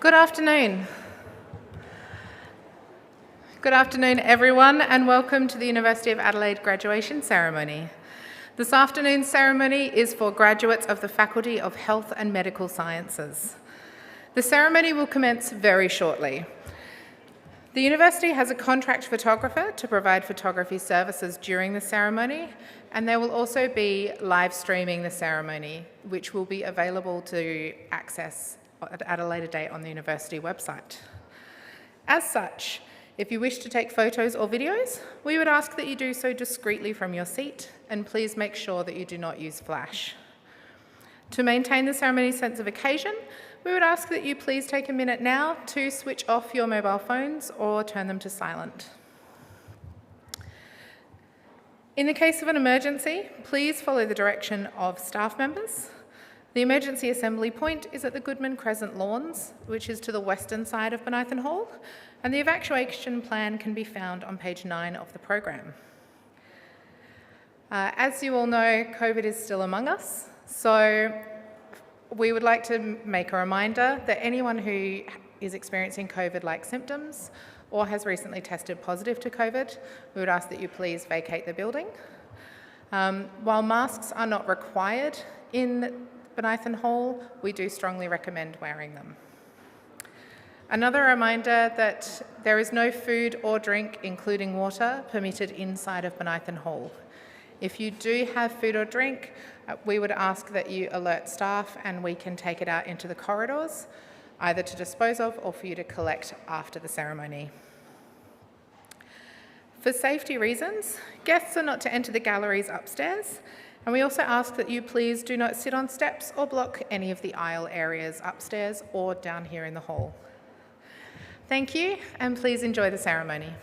Good afternoon. Good afternoon, everyone, and welcome to the University of Adelaide graduation ceremony. This afternoon's ceremony is for graduates of the Faculty of Health and Medical Sciences. The ceremony will commence very shortly. The university has a contract photographer to provide photography services during the ceremony, and there will also be live streaming the ceremony, which will be available to access at a later date on the university website. As such, if you wish to take photos or videos, we would ask that you do so discreetly from your seat, and please make sure that you do not use flash. To maintain the ceremony's sense of occasion, we would ask that you please take a minute now to switch off your mobile phones or turn them to silent. In the case of an emergency, please follow the direction of staff members. The emergency assembly point is at the Goodman Crescent Lawns, which is to the western side of Bonython Hall, and the evacuation plan can be found on page 9 of the program. As you all know, COVID is still among us, so we would like to make a reminder that anyone who is experiencing COVID-like symptoms or has recently tested positive to COVID, we would ask that you please vacate the building. While masks are not required in Bonython Hall, we do strongly recommend wearing them. Another reminder that there is no food or drink, including water, permitted inside of Bonython Hall. If you do have food or drink, we would ask that you alert staff and we can take it out into the corridors, either to dispose of or for you to collect after the ceremony. For safety reasons, guests are not to enter the galleries upstairs, and we also ask that you please do not sit on steps or block any of the aisle areas upstairs or down here in the hall. Thank you, and please enjoy the ceremony.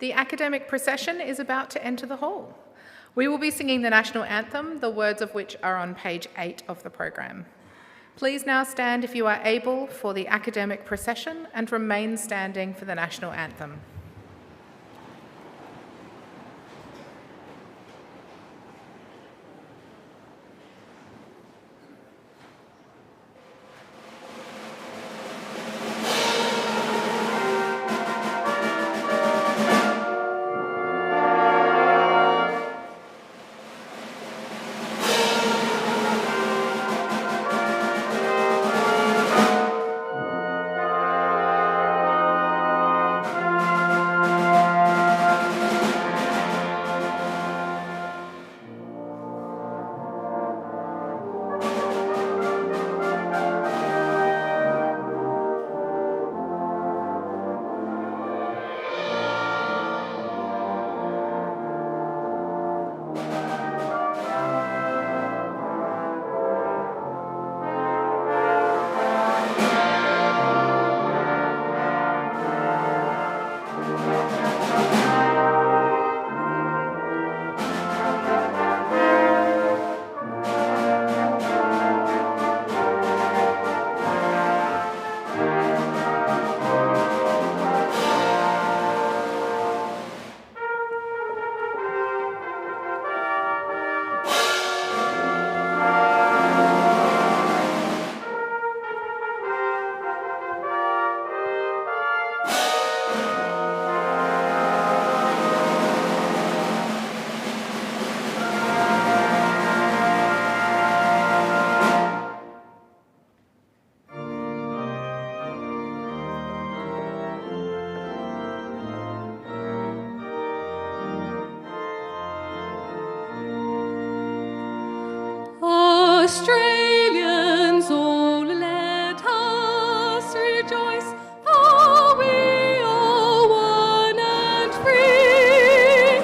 The academic procession is about to enter the hall. We will be singing the national anthem, the words of which are on page 8 of the program. Please now stand if you are able for the academic procession and remain standing for the national anthem. Australians, all let us rejoice, for we are one and free.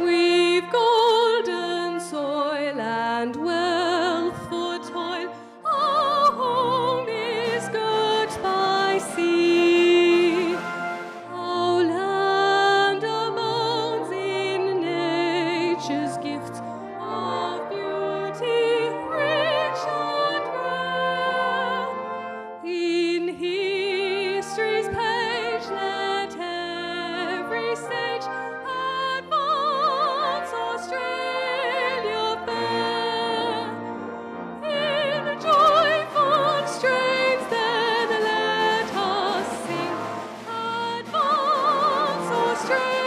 We've golden soil and wealth for toil, our home is girt by sea. Our land abounds in nature's gifts of beauty, rich and rare. In history's page let every sage advance Australia fair. In joyful strains then let us sing, advance Australia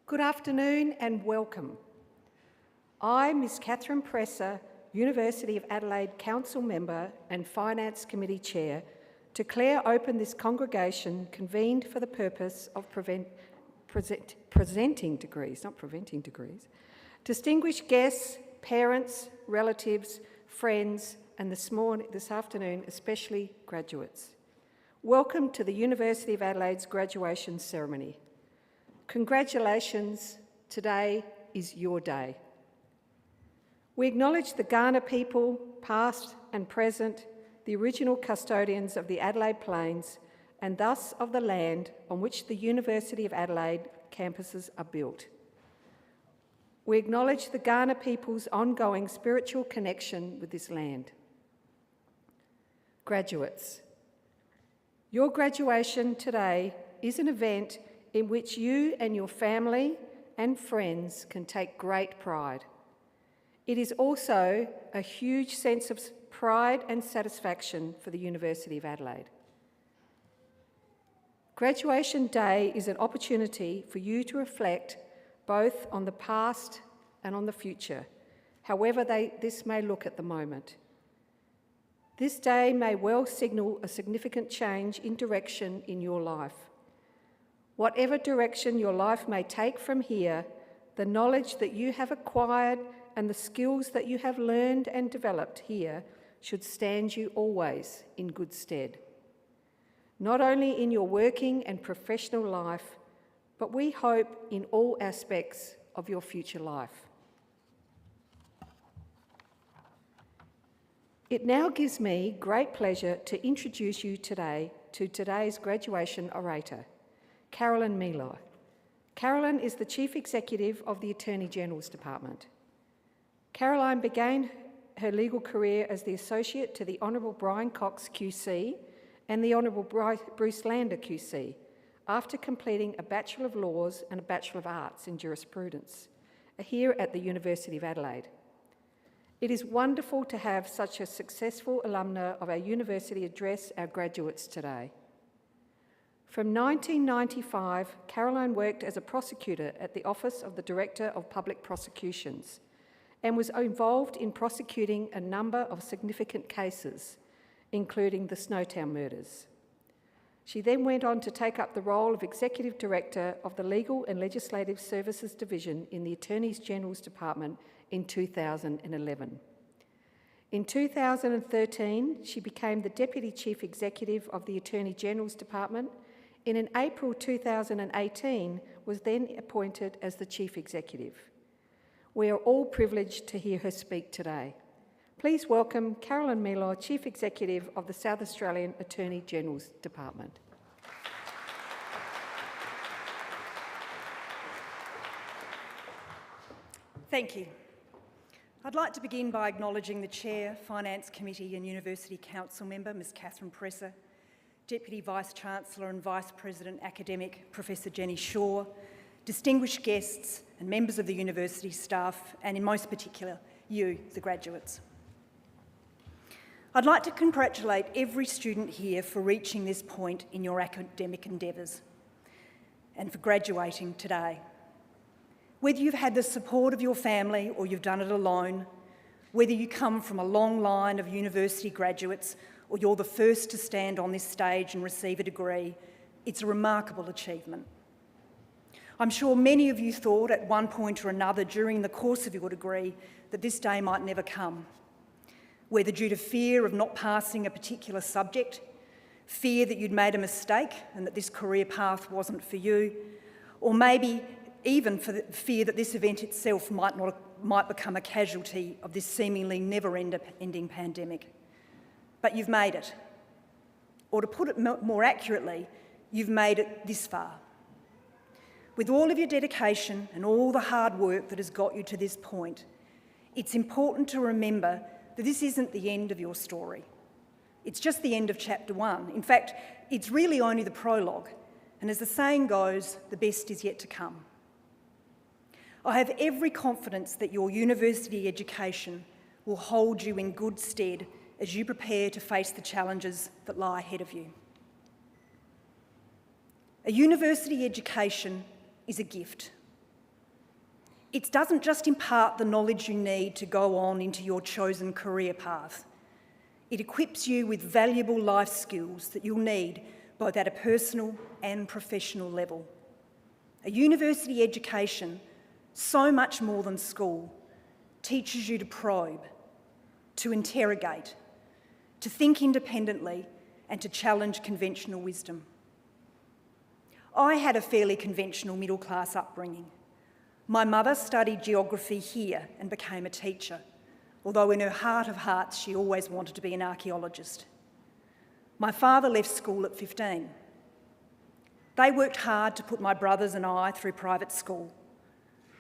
Good afternoon and welcome. I, Ms Catherine Presser, University of Adelaide Council Member and Finance Committee Chair, declare open this congregation convened for the purpose of presenting degrees, not preventing degrees, distinguished guests, parents, relatives, friends, and this afternoon especially graduates. Welcome to the University of Adelaide's graduation ceremony. Congratulations, today is your day. We acknowledge the Kaurna people, past and present, the original custodians of the Adelaide Plains, and thus of the land on which the University of Adelaide campuses are built. We acknowledge the Kaurna people's ongoing spiritual connection with this land. Graduates, your graduation today is an event in which you and your family and friends can take great pride. It is also a huge sense of pride and satisfaction for the University of Adelaide. Graduation Day is an opportunity for you to reflect both on the past and on the future, however this may look at the moment. This day may well signal a significant change in direction in your life. Whatever direction your life may take from here, the knowledge that you have acquired and the skills that you have learned and developed here should stand you always in good stead. Not only in your working and professional life, but we hope in all aspects of your future life. It now gives me great pleasure to introduce you today to today's graduation orator, Carolyn Mealor. Carolyn is the Chief Executive of the Attorney General's Department. Caroline began her legal career as the Associate to the Honourable Brian Cox QC and the Honourable Bruce Lander QC, after completing a Bachelor of Laws and a Bachelor of Arts in Jurisprudence, here at the University of Adelaide. It is wonderful to have such a successful alumna of our university address our graduates today. From 1995, Caroline worked as a prosecutor at the Office of the Director of Public Prosecutions and was involved in prosecuting a number of significant cases, including the Snowtown murders. She then went on to take up the role of Executive Director of the Legal and Legislative Services Division in the Attorney General's Department in 2011. In 2013, she became the Deputy Chief Executive of the Attorney General's Department, and in April 2018 was then appointed as the Chief Executive. We are all privileged to hear her speak today. Please welcome Carolyn Mealor, Chief Executive of the South Australian Attorney General's Department. Thank you. I'd like to begin by acknowledging the Chair, Finance Committee and University Council Member, Ms Catherine Presser, Deputy Vice-Chancellor and Vice President Academic Professor Jenny Shaw, distinguished guests and members of the university staff, and in most particular, you, the graduates. I'd like to congratulate every student here for reaching this point in your academic endeavours and for graduating today. Whether you've had the support of your family or you've done it alone, whether you come from a long line of university graduates or you're the first to stand on this stage and receive a degree, it's a remarkable achievement. I'm sure many of you thought at one point or another during the course of your degree that this day might never come, whether due to fear of not passing a particular subject, fear that you'd made a mistake and that this career path wasn't for you, or maybe even for the fear that this event itself might become a casualty of this seemingly never-ending pandemic. But you've made it. Or to put it more accurately, you've made it this far. With all of your dedication and all the hard work that has got you to this point, it's important to remember that this isn't the end of your story. It's just the end of chapter 1. In fact, it's really only the prologue. And as the saying goes, the best is yet to come. I have every confidence that your university education will hold you in good stead as you prepare to face the challenges that lie ahead of you. A university education is a gift. It doesn't just impart the knowledge you need to go on into your chosen career path. It equips you with valuable life skills that you'll need both at a personal and professional level. A university education, so much more than school, teaches you to probe, to interrogate, to think independently and to challenge conventional wisdom. I had a fairly conventional middle-class upbringing. My mother studied geography here and became a teacher, although in her heart of hearts she always wanted to be an archaeologist. My father left school at 15. They worked hard to put my brothers and I through private school,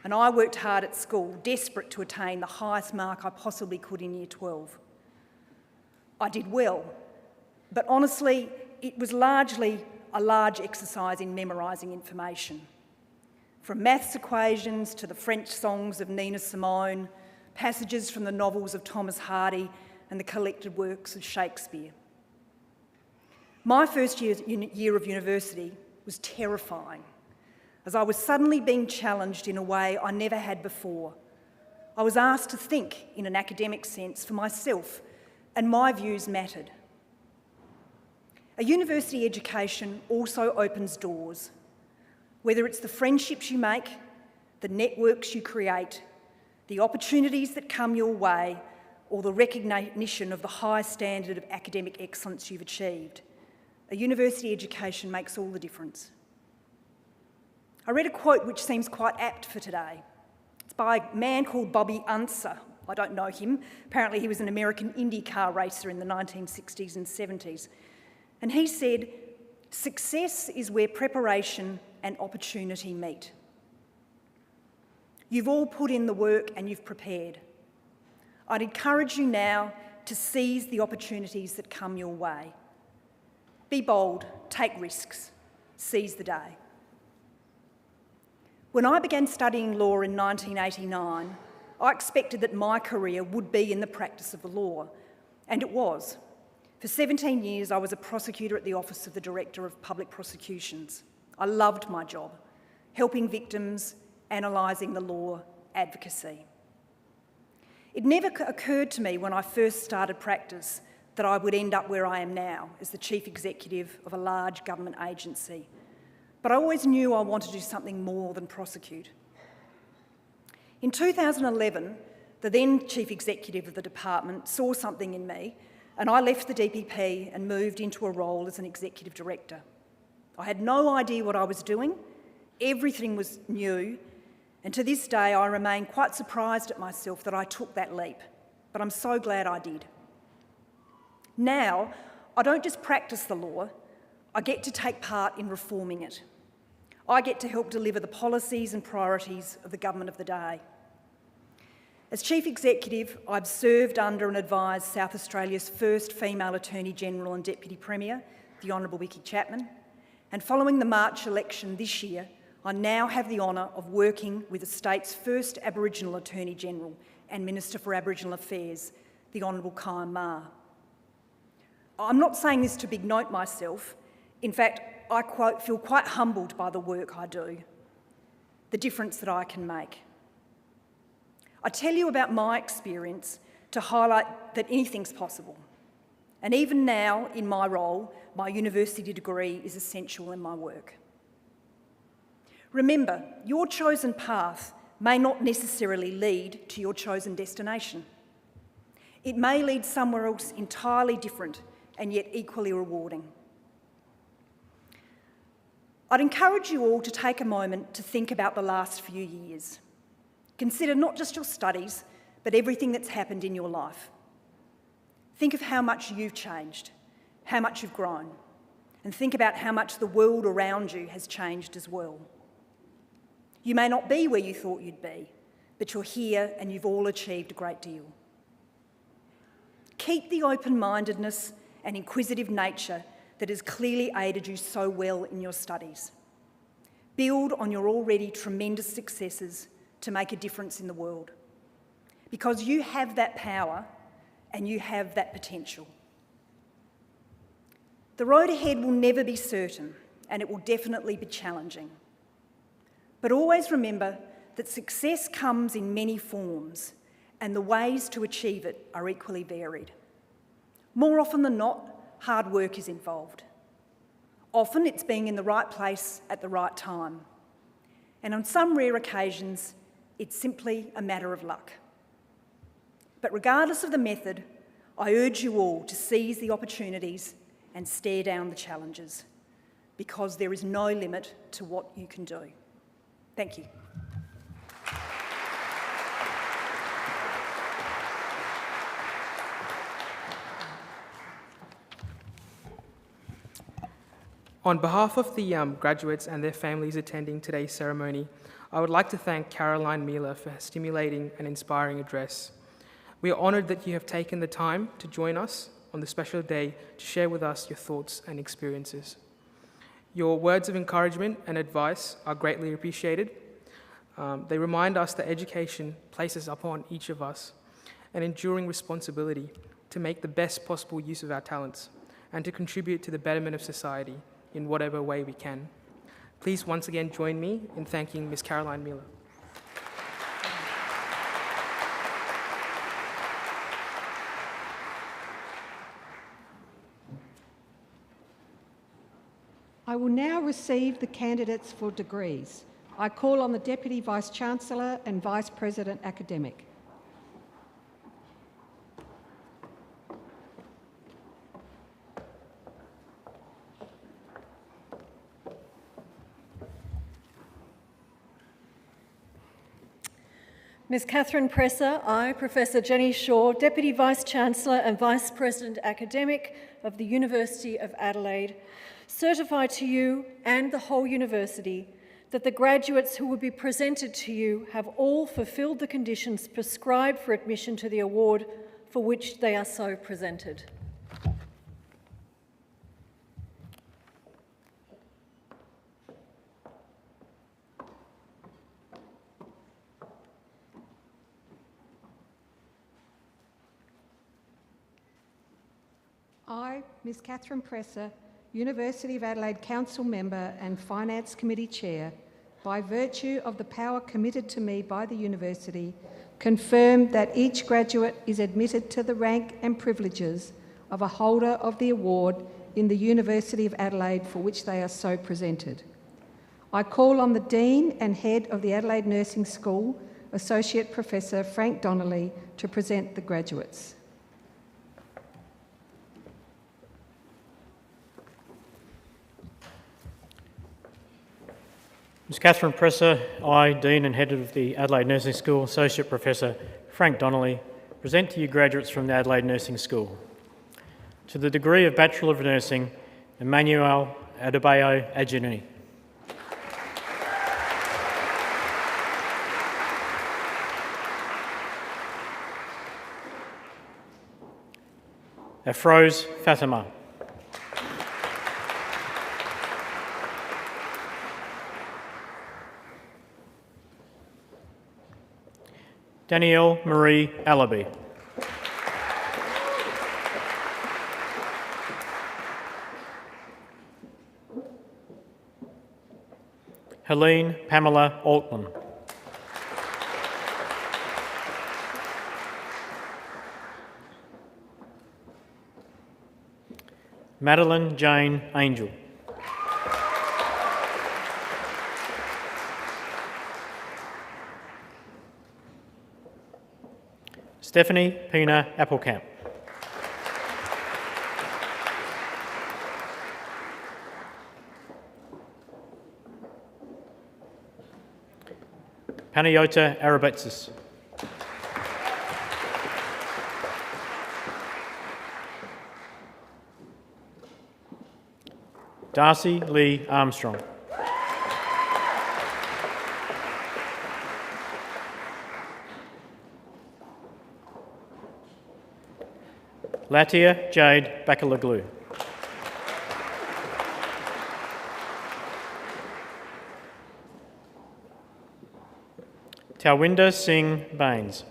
and I worked hard at school, desperate to attain the highest mark I possibly could in Year 12. I did well, but honestly, it was largely a large exercise in memorising information. From maths equations to the French songs of Nina Simone, passages from the novels of Thomas Hardy and the collected works of Shakespeare. My first year of university was terrifying, as I was suddenly being challenged in a way I never had before. I was asked to think, in an academic sense, for myself, and my views mattered. A university education also opens doors. Whether it's the friendships you make, the networks you create, the opportunities that come your way, or the recognition of the high standard of academic excellence you've achieved, a university education makes all the difference. I read a quote which seems quite apt for today. It's by a man called Bobby Unser. I don't know him. Apparently he was an American IndyCar racer in the 1960s and 70s. And he said, "Success is where preparation and opportunity meet." You've all put in the work and you've prepared. I'd encourage you now to seize the opportunities that come your way. Be bold, take risks, seize the day. When I began studying law in 1989, I expected that my career would be in the practice of the law, and it was. For 17 years, I was a prosecutor at the Office of the Director of Public Prosecutions. I loved my job, helping victims, analysing the law, advocacy. It never occurred to me when I first started practice that I would end up where I am now, as the chief executive of a large government agency. But I always knew I wanted to do something more than prosecute. In 2011, the then chief executive of the department saw something in me, and I left the DPP and moved into a role as an executive director. I had no idea what I was doing. Everything was new, and to this day I remain quite surprised at myself that I took that leap, but I'm so glad I did. Now, I don't just practice the law, I get to take part in reforming it. I get to help deliver the policies and priorities of the government of the day. As Chief Executive, I've served under and advised South Australia's first female Attorney-General and Deputy Premier, the Honourable Vicky Chapman, and following the March election this year, I now have the honour of working with the state's first Aboriginal Attorney-General and Minister for Aboriginal Affairs, the Honourable Kyan Ma. I'm not saying this to big note myself. In fact, I feel quite humbled by the work I do, the difference that I can make. I tell you about my experience to highlight that anything's possible. And even now, in my role, my university degree is essential in my work. Remember, your chosen path may not necessarily lead to your chosen destination. It may lead somewhere else entirely different and yet equally rewarding. I'd encourage you all to take a moment to think about the last few years. Consider not just your studies, but everything that's happened in your life. Think of how much you've changed, how much you've grown, and think about how much the world around you has changed as well. You may not be where you thought you'd be, but you're here and you've all achieved a great deal. Keep the open-mindedness and inquisitive nature that has clearly aided you so well in your studies. Build on your already tremendous successes to make a difference in the world, because you have that power and you have that potential. The road ahead will never be certain, and it will definitely be challenging. But always remember that success comes in many forms, and the ways to achieve it are equally varied. More often than not, hard work is involved. Often it's being in the right place at the right time. And on some rare occasions, it's simply a matter of luck. But regardless of the method, I urge you all to seize the opportunities and stare down the challenges, because there is no limit to what you can do. Thank you. On behalf of the graduates and their families attending today's ceremony, I would like to thank Caroline Miller for her stimulating and inspiring address. We are honoured that you have taken the time to join us on this special day to share with us your thoughts and experiences. Your words of encouragement and advice are greatly appreciated. They remind us that education places upon each of us an enduring responsibility to make the best possible use of our talents and to contribute to the betterment of society in whatever way we can. Please once again join me in thanking Ms. Caroline Miller. I will now receive the candidates for degrees. I call on the Deputy Vice-Chancellor and Vice President Academic. Ms Catherine Presser, I, Professor Jenny Shaw, Deputy Vice-Chancellor and Vice President Academic of the University of Adelaide, certify to you and the whole university that the graduates who will be presented to you have all fulfilled the conditions prescribed for admission to the award for which they are so presented. I, Ms Catherine Presser, University of Adelaide Council Member and Finance Committee Chair, by virtue of the power committed to me by the University, confirm that each graduate is admitted to the rank and privileges of a holder of the award in the University of Adelaide for which they are so presented. I call on the Dean and Head of the Adelaide Nursing School, Associate Professor Frank Donnelly, to present the graduates. Ms Catherine Presser, I, Dean and Head of the Adelaide Nursing School, Associate Professor Frank Donnelly, present to you graduates from the Adelaide Nursing School. To the degree of Bachelor of Nursing, Emmanuel Adebayo Ajini. Afroz Fatima. Danielle Marie Allaby. Helene Pamela Altman. Madeline Jane Angel. Stephanie Pina Applecamp. Panayota Arabetsis. Darcy Lee Armstrong. Latia Jade Bakalaglu. Talwinder Singh Baines.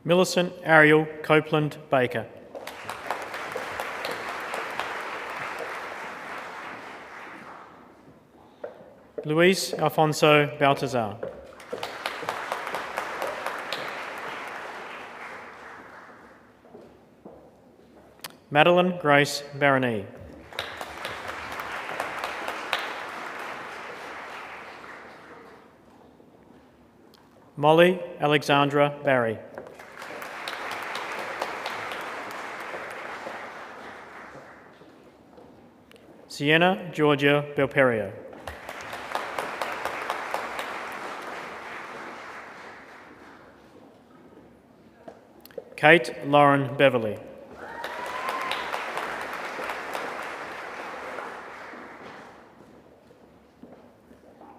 Millicent Ariel Copeland Baker. Luis Alfonso Baltazar. Madeline Grace Barony. Molly Alexandra Barry. Sienna Georgia Belperio. Kate Lauren Beverley.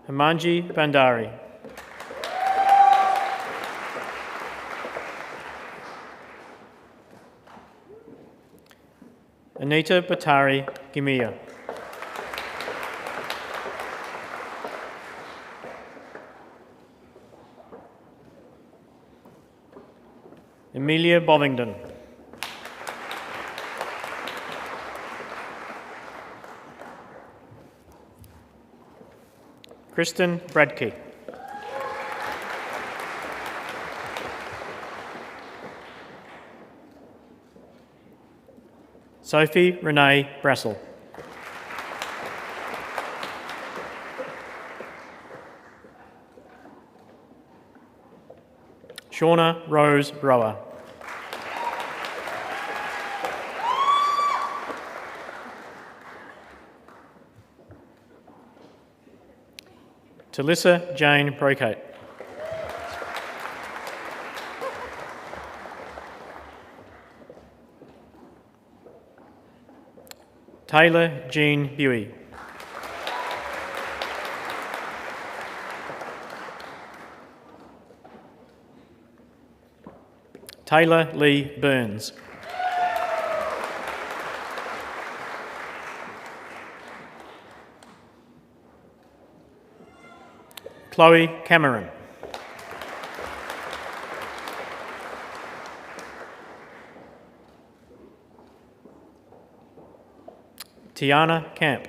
Himanji Bandari. Anita Batari Gimia. Amelia Bovingdon. Kristen Bradkey. Sophie Renee Brassel. Shauna Rose Rower. Talissa Jane Brocate. Taylor Jean Buey. Taylor Lee Burns. Chloe Cameron. Tiana Camp.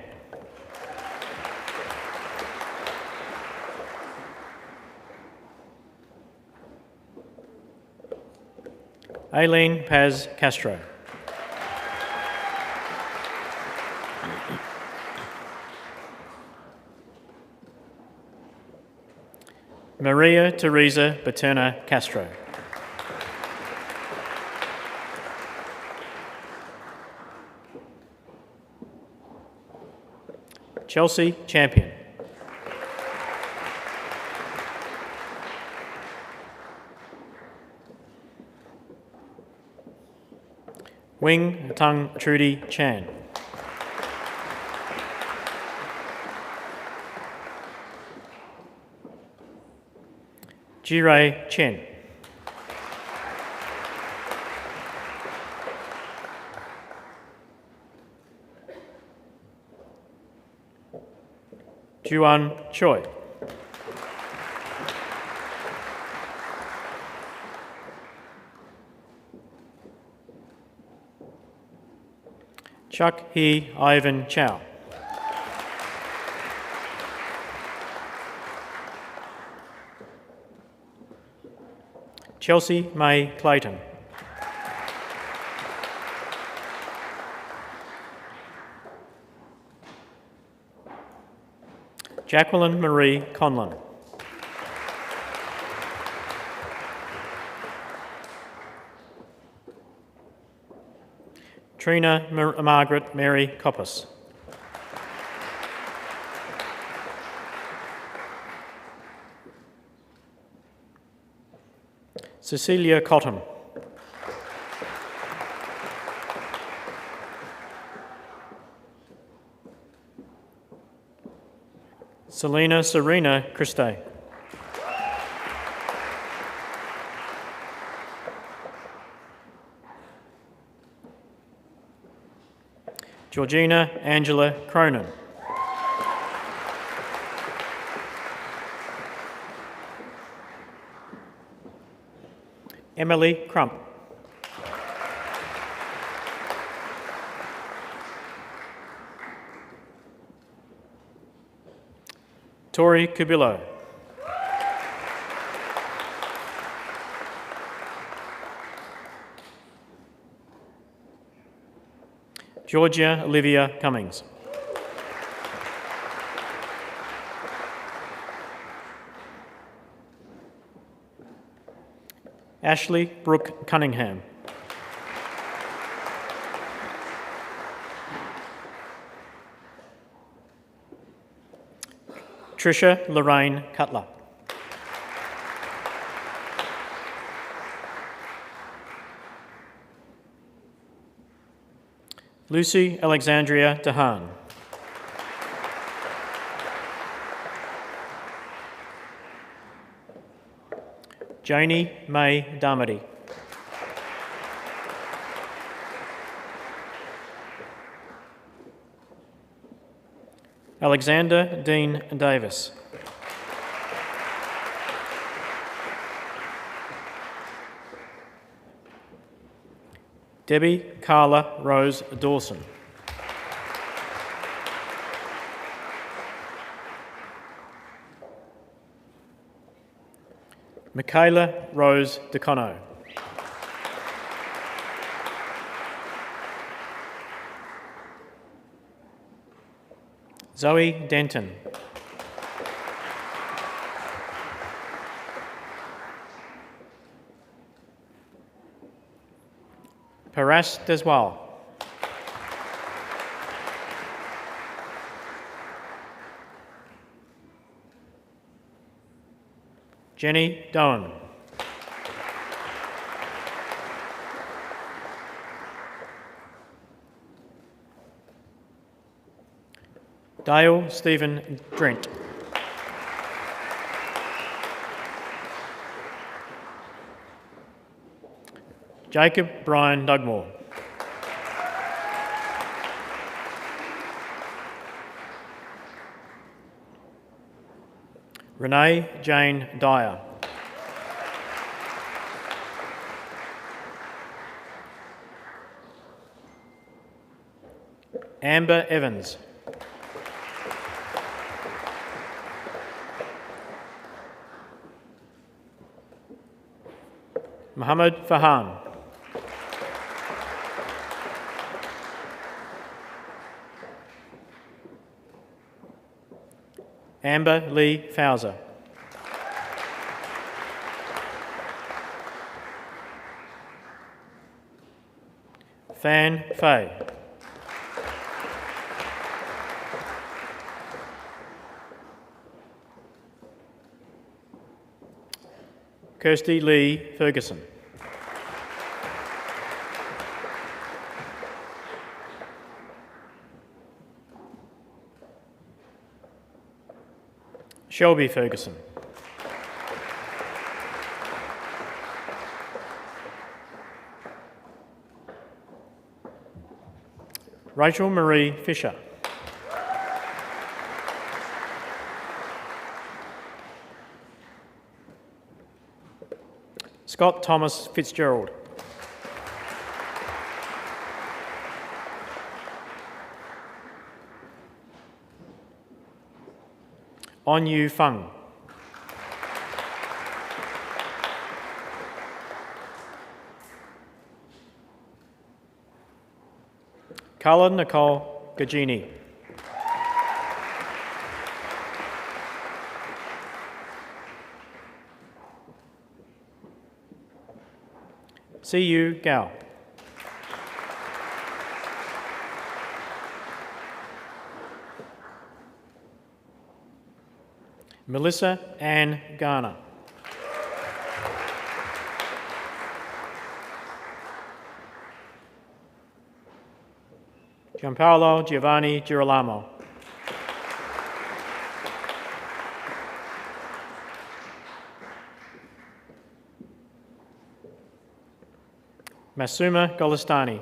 Aileen Paz Castro. Maria Teresa Paterna Castro. Chelsea Champion. Wing Tung Trudy Chan. Jiray Chen. Juan Choi. Chuck He Ivan Chow. Chelsea May Clayton. Jacqueline Marie Conlon. Trina Margaret Mary Coppice. Cecilia Cotton. Selena Serena Christe. Georgina Angela Cronin. Emily Crump. Tori Cubillo. Georgia Olivia Cummings. Ashley Brooke Cunningham. Tricia Lorraine Cutler. Lucy Alexandria DeHaan. Janie May Darmody. Alexander Dean Davis. Debbie Carla Rose Dawson. Michaela Rose DeCono. Zoe Denton. Paras Deswal. Jenny Doan. Dale Stephen Drent. Jacob Brian Dugmore. Renee Jane Dyer. Amber Evans. Mohammed Fahan. Amber Lee Fowser. Fan Fay. Kirsty Lee Ferguson. Shelby Ferguson. Rachel Marie Fisher. Scott Thomas Fitzgerald. On Yu Fung. Carla Nicole Gagini. C.U. Gao. Melissa Ann Garner. Gianpaolo Giovanni Girolamo. Masuma Golestani.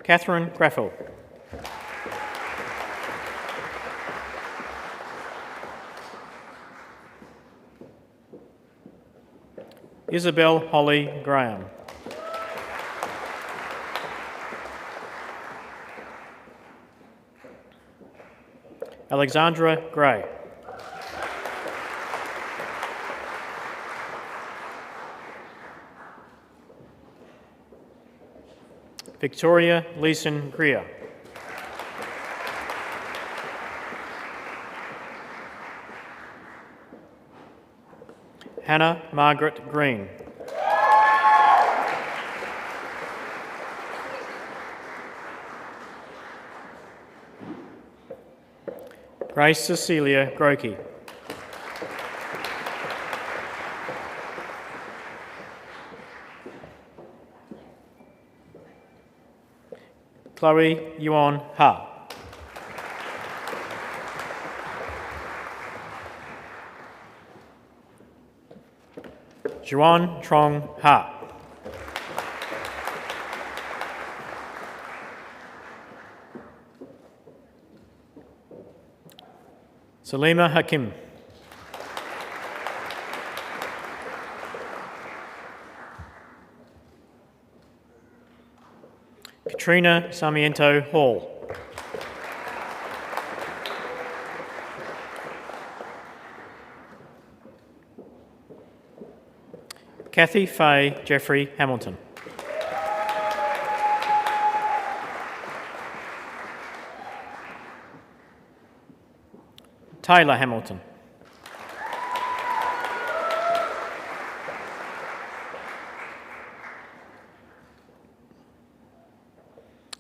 Catherine Graffel. Isabel Holly Graham. Alexandra Gray. Victoria Leeson Greer. Hannah Margaret Green. Grace Cecilia Grokey. Chloe Yuan Ha. Juan Trong Ha. Salima Hakim. Katrina Sarmiento Hall. Kathy Faye Jeffrey Hamilton. Taylor Hamilton.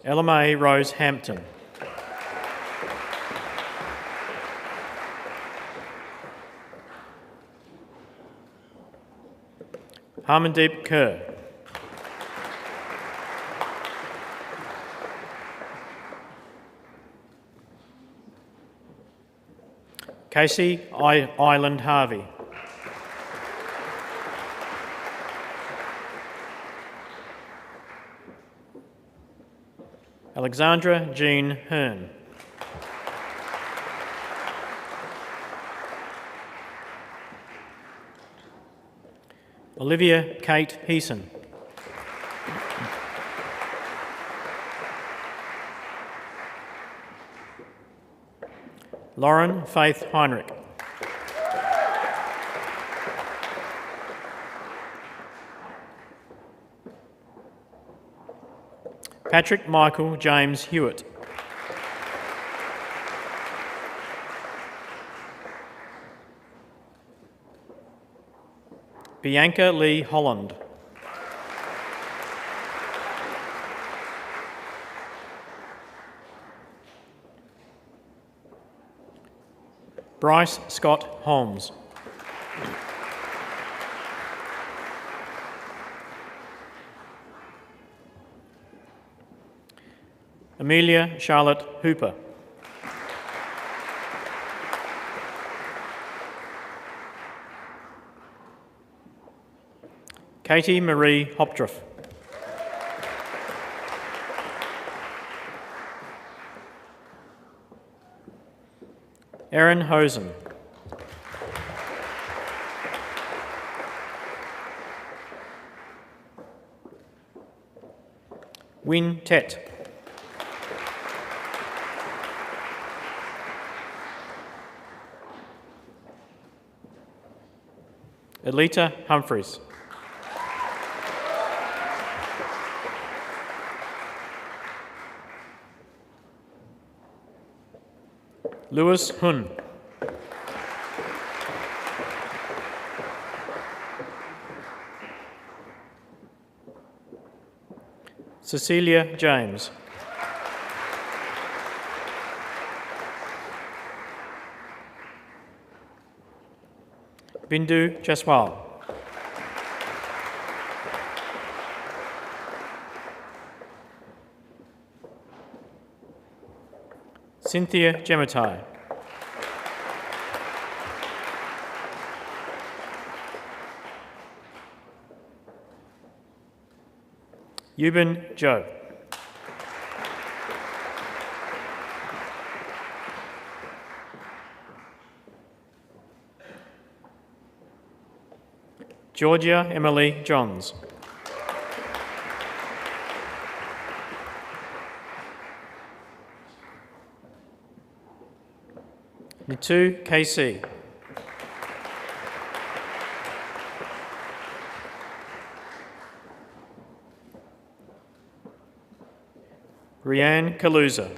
Ella Mae Rose Hampton. Harmandeep Kerr. Casey Island Harvey. Alexandra Jean Hearn. Olivia Kate Heeson. Lauren Faith Heinrich. Patrick Michael James Hewitt. Bianca Lee Holland. Bryce Scott Holmes. Amelia Charlotte Hooper. Katie Marie Hopdriff. Erin Hosen. Win Tet. Elita Humphreys. Lewis Hun. Cecilia James. Bindu Jaswal. Cynthia Gematai. Eubin Joe. Georgia Emily Johns. Nitu KC. Rianne Kaluza.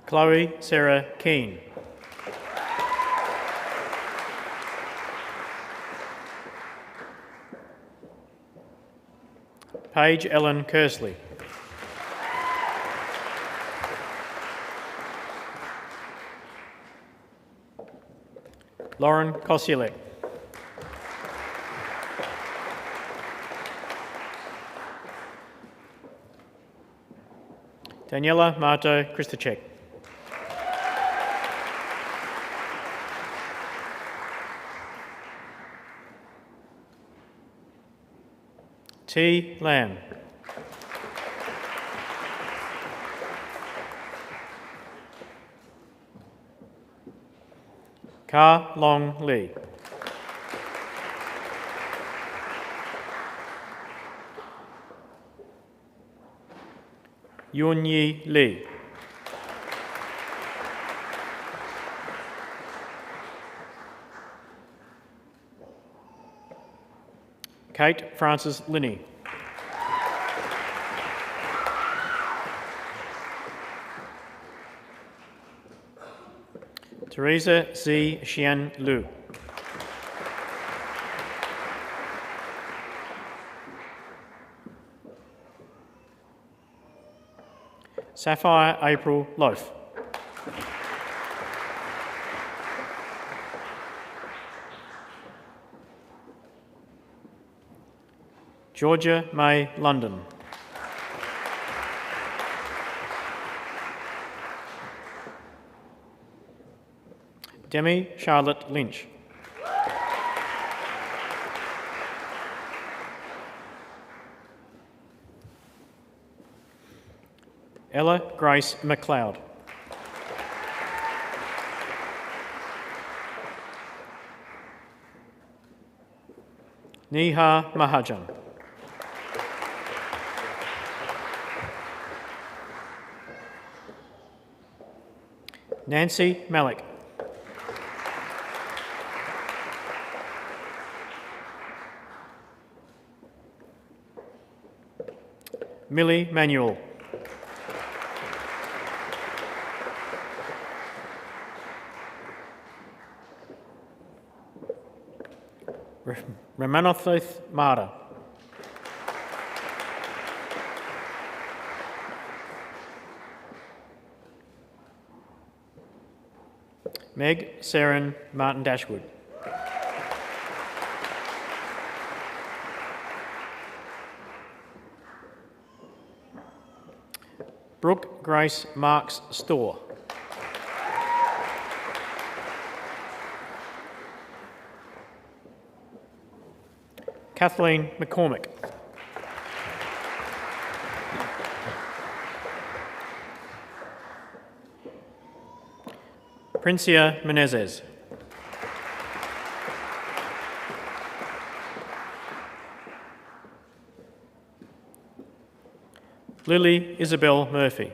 Chloe Sarah Keane. Paige Ellen Kersley. Lauren Kosielek. Daniela Marto Christacek. T. Lamb. Ka Long Lee. Yun Yi Lee. Kate Frances Linney. Teresa Z. Xian Lu. Sapphire April Loaf. Georgia May London. Demi Charlotte Lynch. Ella Grace McLeod. Neha Mahajan. Nancy Malik. Millie Manuel. Ramanathith Mara. Meg Saren Martin Dashwood. Brooke Grace Marks Store. Kathleen McCormick. Princia Menezes. Lily Isabel Murphy.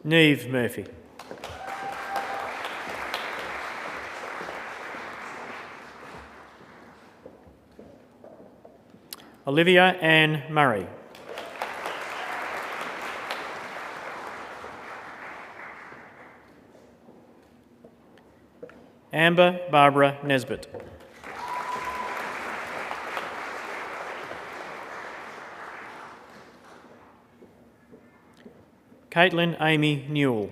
Neve Murphy. Olivia Ann Murray. Amber Barbara Nesbitt. Caitlin Amy Newell.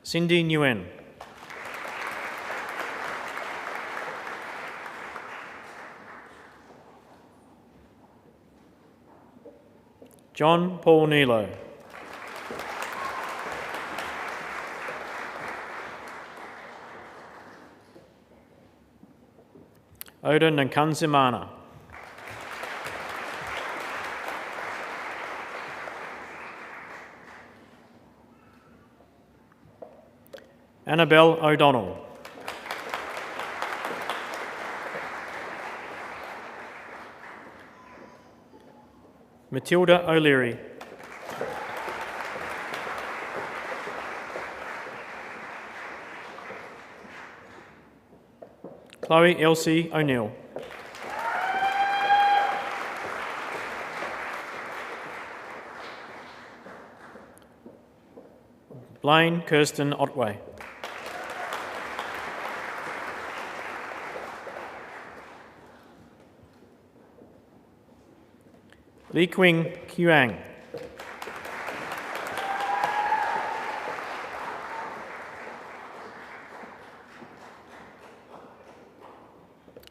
Cindy Nguyen. John Paul Nilo. Oda Nkanzimana. Annabelle O'Donnell. Matilda O'Leary. Chloe Elsie O'Neill. Blaine Kirsten Otway. Li Qing Qiang.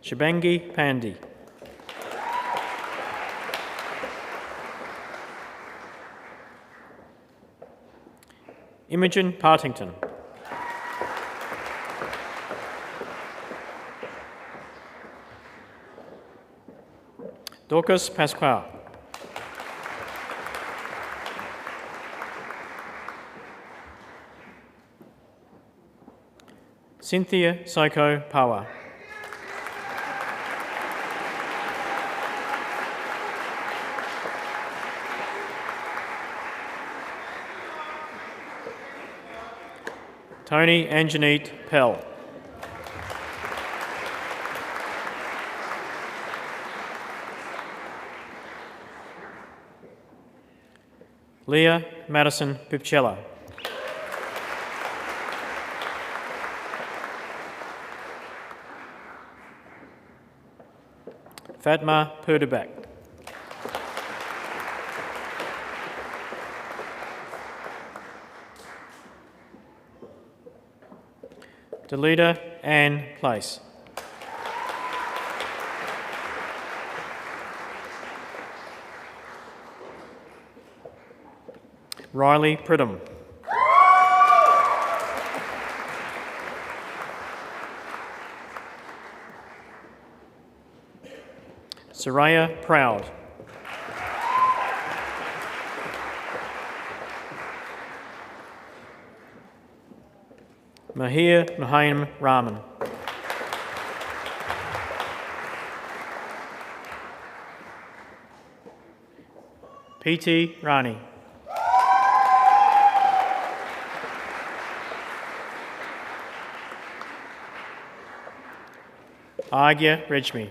Shabangi Pandi. Imogen Partington. Dorcas Pasquale. Cynthia Soko Pawa. Tony Anjanette Pell. Leah Madison Pipchella. Fatma Purdebak. Delita Ann Place. Riley Pridham. Soraya Proud. Mahir Nahaim Rahman. P.T. Rani. Agya Rejmi.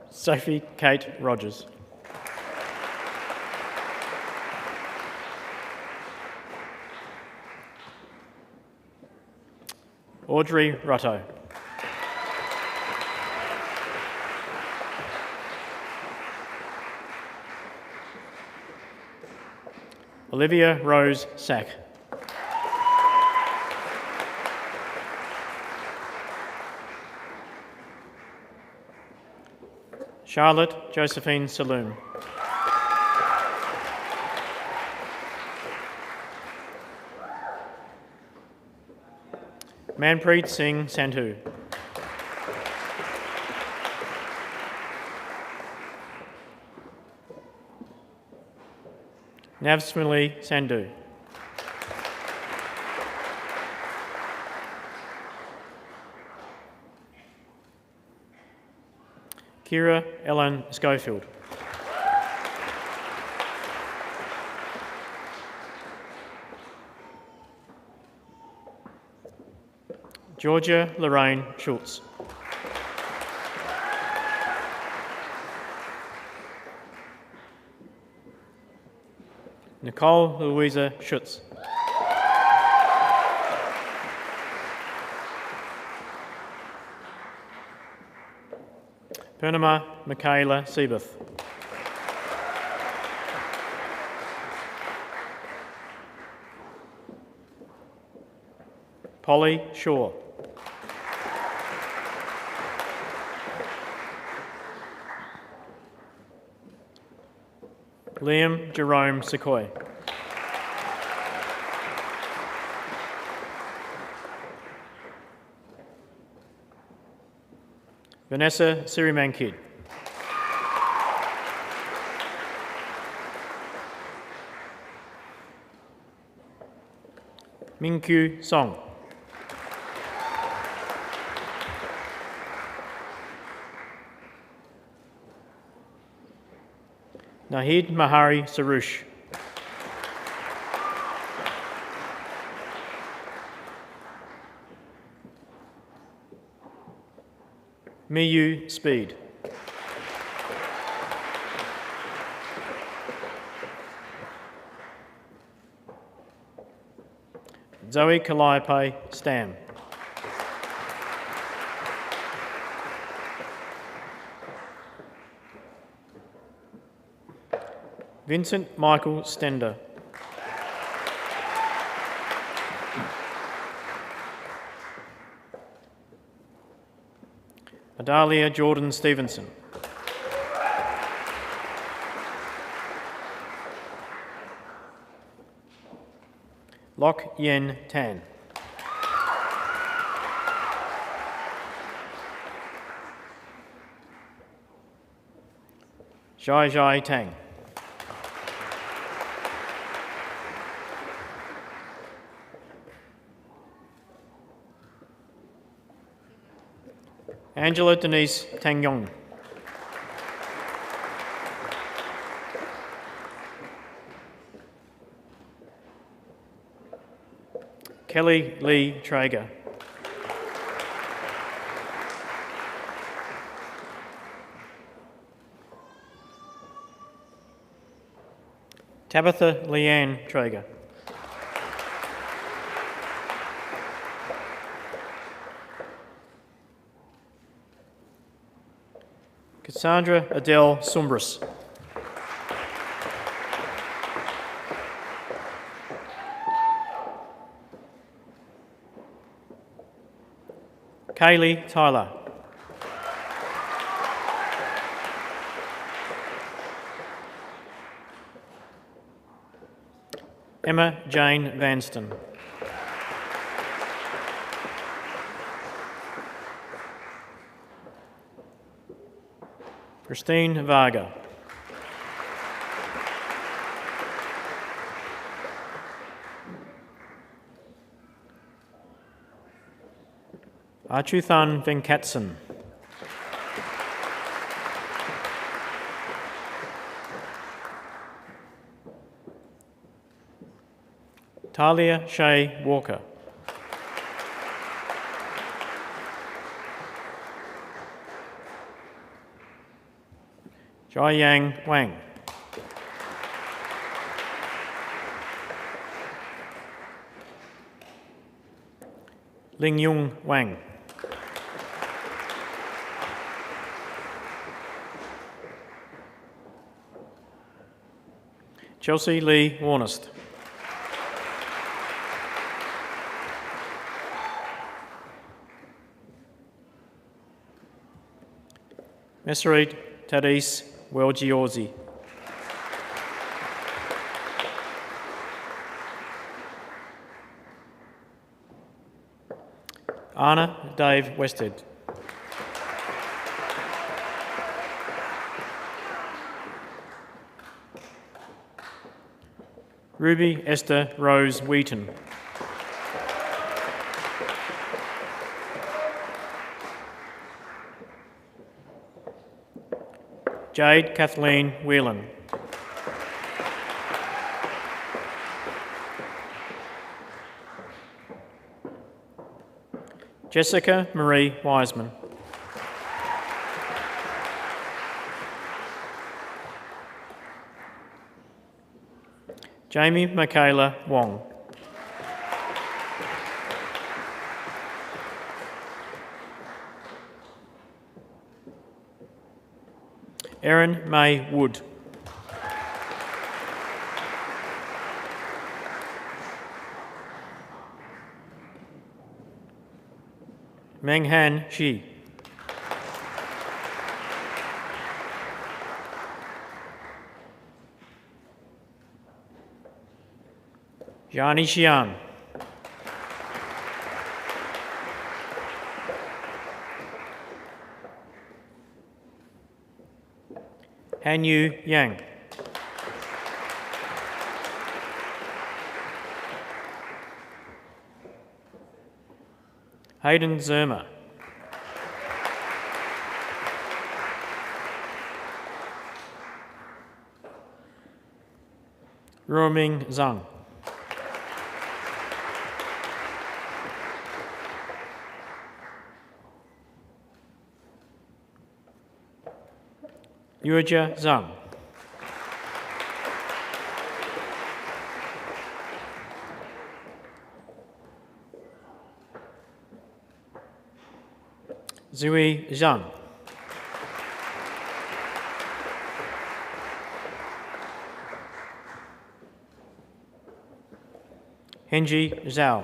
Sophie Kate Rogers. Audrey Rutto. Olivia Rose Sack. Charlotte Josephine Saloom. Manpreet Singh Sandhu. Navsmili Sandhu. Kira Ellen Schofield. Georgia Lorraine Schultz. Nicole Louisa Schutz. Purnima Michaela Seabuth. Polly Shaw. Liam Jerome Sequoy. Vanessa Sirimankid. Minkyu Song. Nahid Mahari Sarush. Miyu Speed. Zoe Calliope Stam. Vincent Michael Stender. Adalia Jordan Stevenson. Lok Yen Tan. Zhai Zhai Tang. Angela Denise Tang Yong. Kelly Lee Traeger. Tabitha Leanne Traeger. Cassandra Adele Sumbris. Kaylee Tyler. Emma Jane Vanston. Christine Varga. Achuthan Venkatsan. Talia Shea Walker. Jai Yang Wang. Ling Yung Wang. Chelsea Lee Warnest. Messerit Tadis Welgiorzi. Anna Dave Wested. Ruby Esther Rose Wheaton. Jade Kathleen Whelan. Jessica Marie Wiseman. Jamie Michaela Wong. Erin May Wood. Menghan Shi. Yani Xian. Han Yu Yang. Hayden Zerma. Ruoming Zhang. Yuja Zhang. Zui Zhang. Henji Zhao.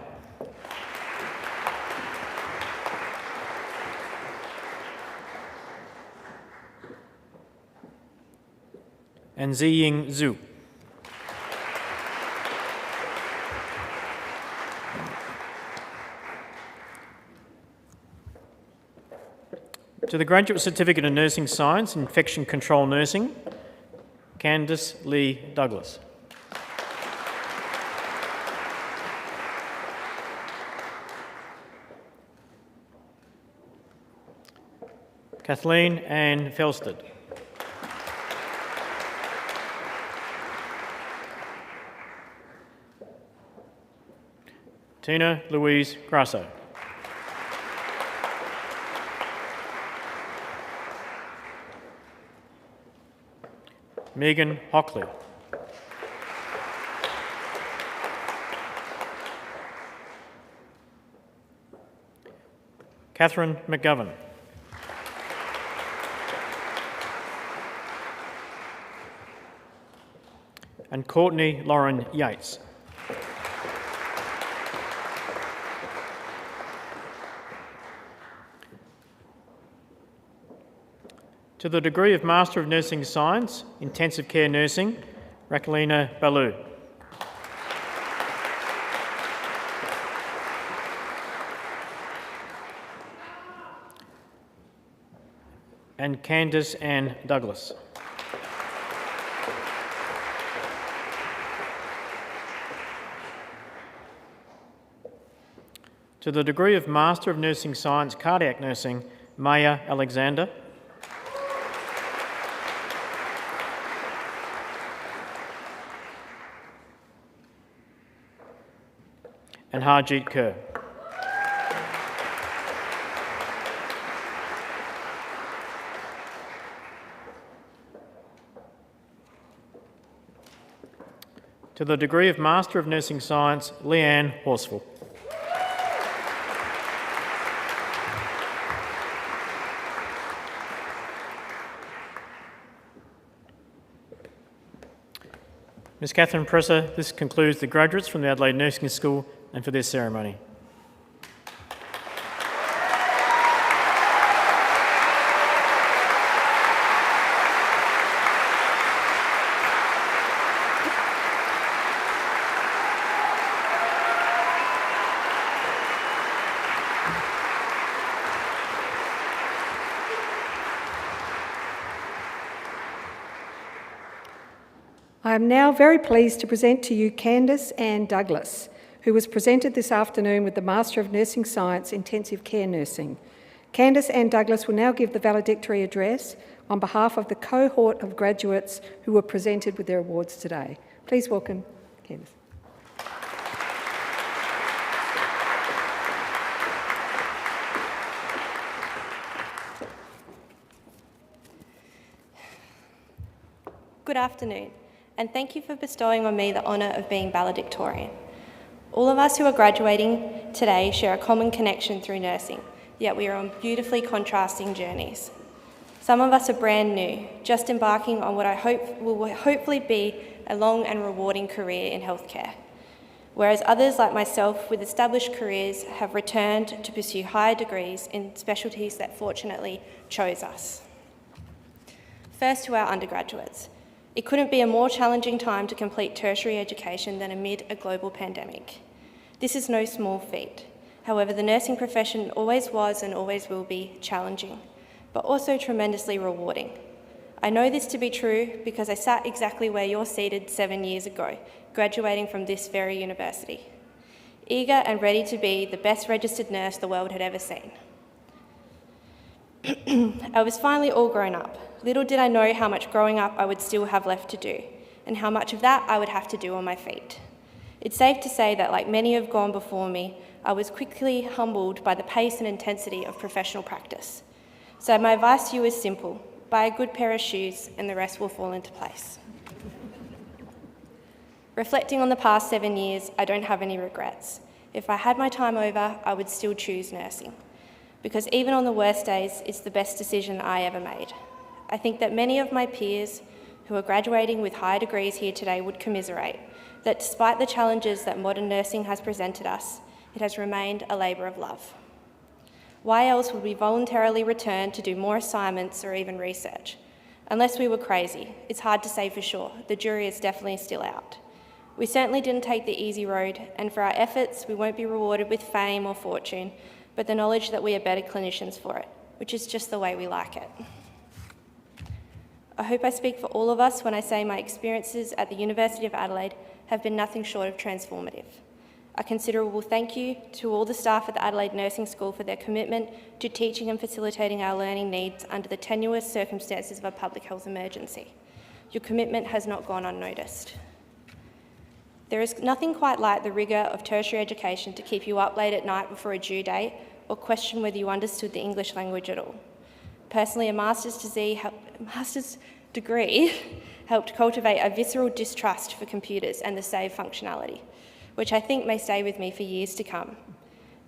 And Ziying Zhu. To the Graduate Certificate in Nursing Science, Infection Control Nursing, Candice Lee Douglas. Kathleen Ann Felsted. Tina Louise Grasso. Megan Hockley. Catherine McGovern. And Courtney Lauren Yates. To the degree of Master of Nursing Science, Intensive Care Nursing, Rakelina Baloo. And Candice Ann Douglas. To the degree of Master of Nursing Science, Cardiac Nursing, Maya Alexander. And Harjeet Kaur. To the degree of Master of Nursing Science, Leanne Horsfall. Ms. Catherine Presser, this concludes the graduates from the Adelaide Nursing School and for this ceremony. I am now very pleased to present to you Candice Ann Douglas, who was presented this afternoon with the Master of Nursing Science, Intensive Care Nursing. Candice Ann Douglas will now give the valedictory address on behalf of the cohort of graduates who were presented with their awards today. Please welcome Candice. Good afternoon, and thank you for bestowing on me the honour of being valedictorian. All of us who are graduating today share a common connection through nursing, yet we are on beautifully contrasting journeys. Some of us are brand new, just embarking on what I hope will hopefully be a long and rewarding career in healthcare, whereas others like myself with established careers have returned to pursue higher degrees in specialties that fortunately chose us. First, to our undergraduates. It couldn't be a more challenging time to complete tertiary education than amid a global pandemic. This is no small feat. However, the nursing profession always was and always will be challenging, but also tremendously rewarding. I know this to be true because I sat exactly where you're seated 7 years ago, graduating from this very university, eager and ready to be the best registered nurse the world had ever seen. I was finally all grown up. Little did I know how much growing up I would still have left to do, and how much of that I would have to do on my feet. It's safe to say that, like many who have gone before me, I was quickly humbled by the pace and intensity of professional practice. So my advice to you is simple: buy a good pair of shoes and the rest will fall into place. Reflecting on the past 7 years, I don't have any regrets. If I had my time over, I would still choose nursing, because even on the worst days, it's the best decision I ever made. I think that many of my peers who are graduating with higher degrees here today would commiserate that despite the challenges that modern nursing has presented us, it has remained a labour of love. Why else would we voluntarily return to do more assignments or even research? Unless we were crazy. It's hard to say for sure. The jury is definitely still out. We certainly didn't take the easy road, and for our efforts, we won't be rewarded with fame or fortune, but the knowledge that we are better clinicians for it. which is just the way we like it. I hope I speak for all of us when I say my experiences at the University of Adelaide have been nothing short of transformative. A considerable thank you to all the staff at the Adelaide Nursing School for their commitment to teaching and facilitating our learning needs under the tenuous circumstances of a public health emergency. Your commitment has not gone unnoticed. There is nothing quite like the rigour of tertiary education to keep you up late at night before a due date or question whether you understood the English language at all. Personally, a master's degree helped cultivate a visceral distrust for computers and the save functionality, which I think may stay with me for years to come.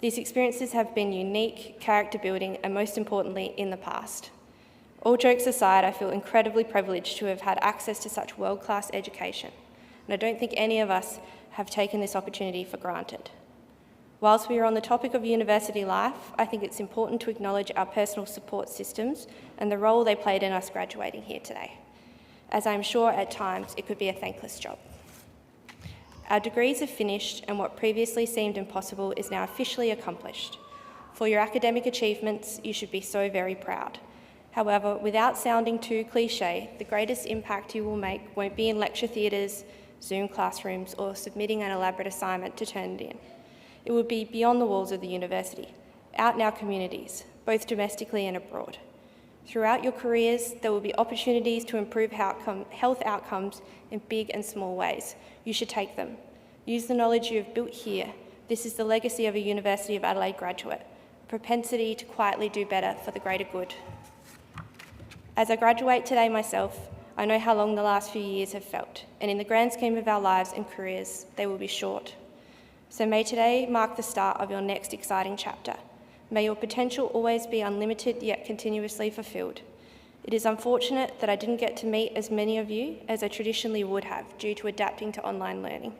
These experiences have been unique, character building, and most importantly, in the past. All jokes aside, I feel incredibly privileged to have had access to such world-class education, and I don't think any of us have taken this opportunity for granted. Whilst we are on the topic of university life, I think it's important to acknowledge our personal support systems and the role they played in us graduating here today, as I'm sure at times it could be a thankless job. Our degrees are finished, and what previously seemed impossible is now officially accomplished. For your academic achievements, you should be so very proud. However, without sounding too cliche, the greatest impact you will make won't be in lecture theatres, Zoom classrooms, or submitting an elaborate assignment to turn it in. It will be beyond the walls of the university, out in our communities, both domestically and abroad. Throughout your careers, there will be opportunities to improve health outcomes in big and small ways. You should take them. Use the knowledge you have built here. This is the legacy of a University of Adelaide graduate, a propensity to quietly do better for the greater good. As I graduate today myself, I know how long the last few years have felt, and in the grand scheme of our lives and careers, they will be short. So may today mark the start of your next exciting chapter. May your potential always be unlimited yet continuously fulfilled. It is unfortunate that I didn't get to meet as many of you as I traditionally would have due to adapting to online learning.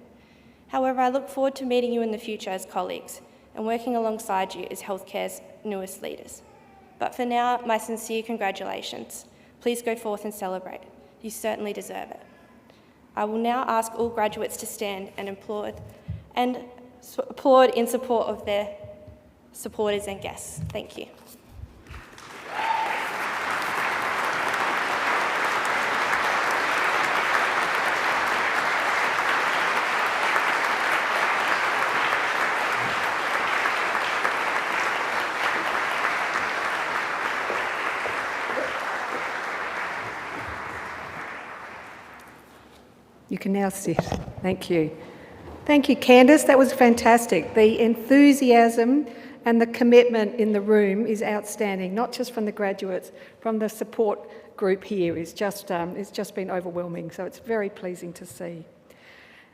However, I look forward to meeting you in the future as colleagues and working alongside you as healthcare's newest leaders. But for now, my sincere congratulations. Please go forth and celebrate. You certainly deserve it. I will now ask all graduates to stand and applaud in support of their supporters and guests. Thank you. You can now sit. Thank you. Thank you, Candice. That was fantastic. The enthusiasm and the commitment in the room is outstanding, not just from the graduates, from the support group here. It's just been overwhelming, so it's very pleasing to see.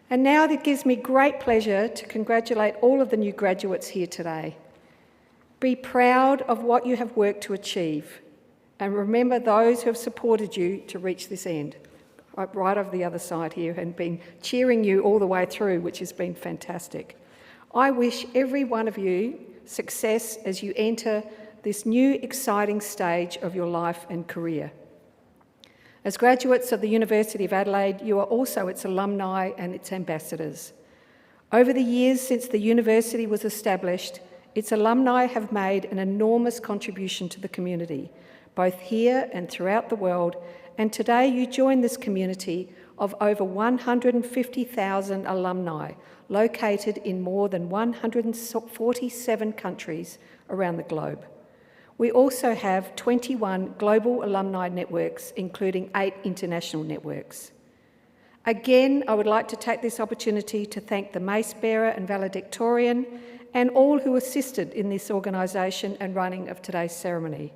And now it gives me great pleasure to congratulate all of the new graduates here today. Be proud of what you have worked to achieve, and remember those who have supported you to reach this end. Right over the other side here and been cheering you all the way through, which has been fantastic. I wish every one of you success as you enter this new exciting stage of your life and career. As graduates of the University of Adelaide, you are also its alumni and its ambassadors. Over the years since the university was established, its alumni have made an enormous contribution to the community, both here and throughout the world, and today you join this community of over 150,000 alumni located in more than 147 countries around the globe. We also have 21 global alumni networks, including 8 international networks. Again, I would like to take this opportunity to thank the mace bearer and valedictorian and all who assisted in this organisation and running of today's ceremony,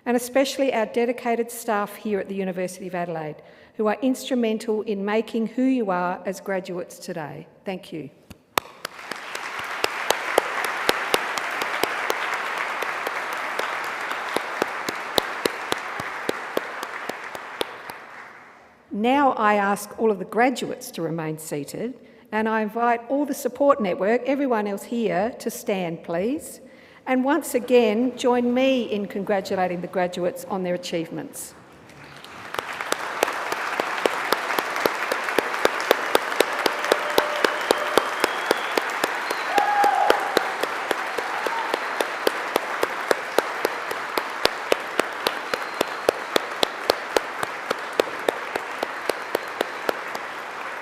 and especially our dedicated staff here at the University of Adelaide, who are instrumental in making who you are as graduates today. Thank you. Now I ask all of the graduates to remain seated, and I invite all the support network, everyone else here, to stand, please. And once again, join me in congratulating the graduates on their achievements.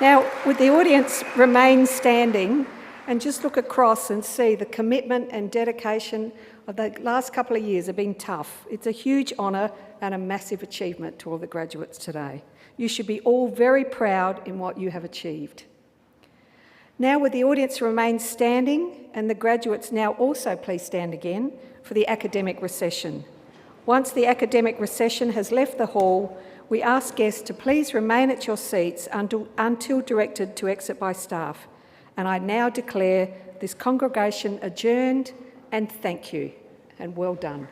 Now, would the audience remain standing and just look across and see the commitment and dedication of the last couple of years have been tough. It's a huge honour and a massive achievement to all the graduates today. You should be all very proud in what you have achieved. Now, would the audience remain standing and the graduates now also please stand again for the academic recession. Once the academic recession has left the hall, we ask guests to please remain at your seats until directed to exit by staff. And I now declare this congregation adjourned, and thank you, and well done.